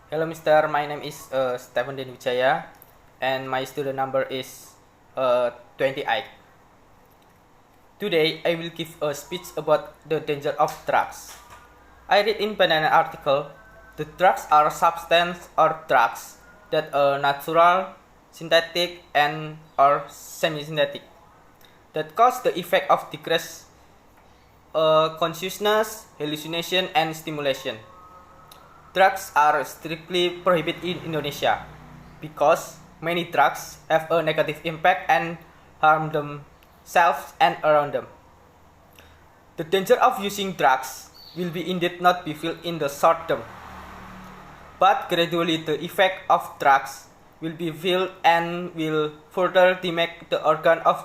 Hello, Mister. My name is Stephen Denwijaya, and my student number is 28. Today, I will give a speech about the danger of drugs. I read in an article, the drugs are substances or drugs that are natural, synthetic, and or semi-synthetic that cause the effect of decreased consciousness, hallucination, and stimulation. Drugs are strictly prohibited in Indonesia because many drugs have a negative impact and harm themselves and around them. The danger of using drugs will be indeed not be felt in the short term, but gradually the effect of drugs will be felt and will further damage the organ of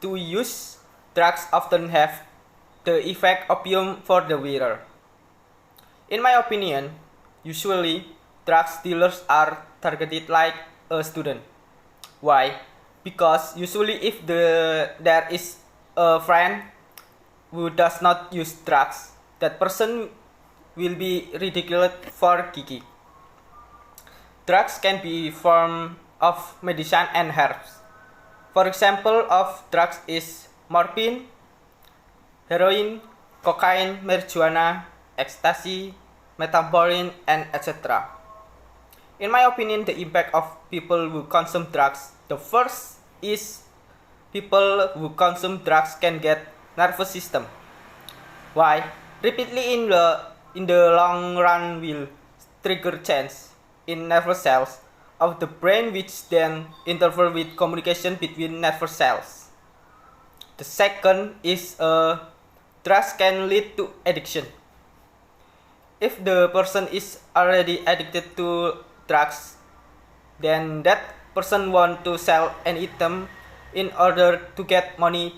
to use. Drugs often have the effect opium for the wearer. In my opinion, usually drug dealers are targeted like a student. Why? Because usually if there is a friend who does not use drugs, that person will be ridiculed for geeky. Drugs can be form of medicine and herbs. For example of drugs is morphine, heroin, cocaine, marijuana, ecstasy, methamphetamine, and etc. In my opinion, the impact of people who consume drugs, the first is people who consume drugs can get nervous system. Why? Repeatedly in the long run will trigger change in nervous cells of the brain which then interfere with communication between nervous cells. The second is drugs can lead to addiction. If the person is already addicted to drugs, then that person want to sell an item in order to get money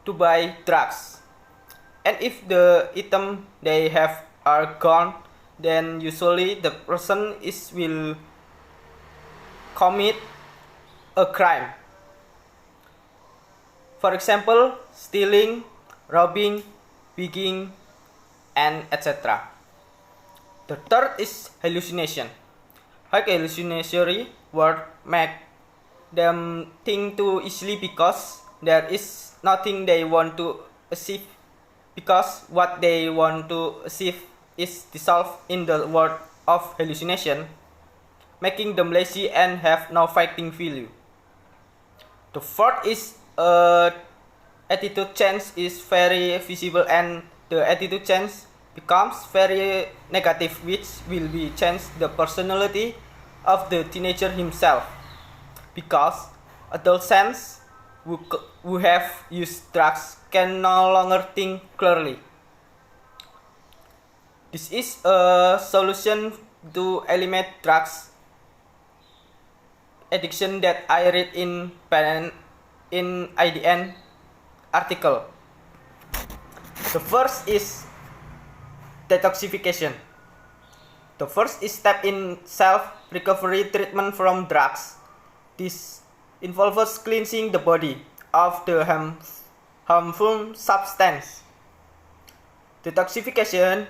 to buy drugs. And if the item they have are gone, then usually the person is will commit a crime. For example, stealing, robbing, begging, and etc. The third is hallucination. High hallucinatory word make them think too easily because there is nothing they want to achieve, because what they want to achieve is dissolved in the world of hallucination, making them lazy and have no fighting value. The fourth is attitude change is very visible, and the attitude change becomes very negative, which will be change the personality of the teenager himself, because adolescents who have used drugs can no longer think clearly. This is a solution to eliminate drugs addiction that I read in IDN article. The first is detoxification. The first is step in self-recovery treatment from drugs. This involves cleansing the body of the harmful substance. Detoxification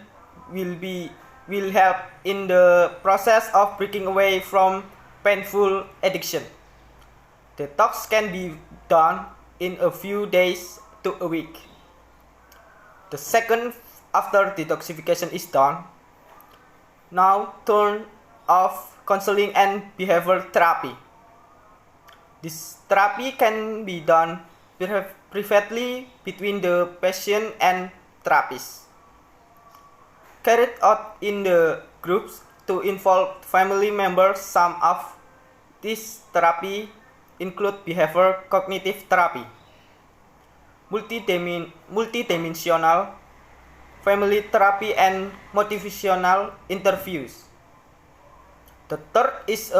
will help in the process of breaking away from painful addiction. Detox can be done in a few days to a week. The second, after detoxification is done, now turn off counseling and behavior therapy. This therapy can be done privately between the patient and therapist. Carried out in the groups to involve family members. Some of this therapy include behavior cognitive therapy, multidimensional family therapy, and motivational interviews. The third is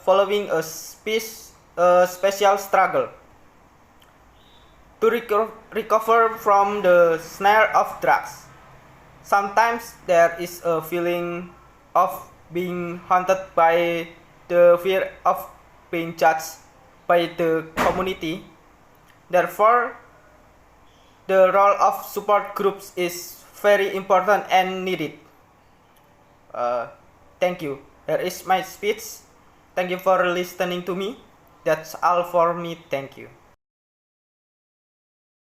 following a special struggle to recover from the snare of drugs. Sometimes there is a feeling of being haunted by the fear of being judged by the community. Therefore, the role of support groups is very important and needed. Thank you. Here is my speech. Thank you for listening to me. That's all for me. Thank you.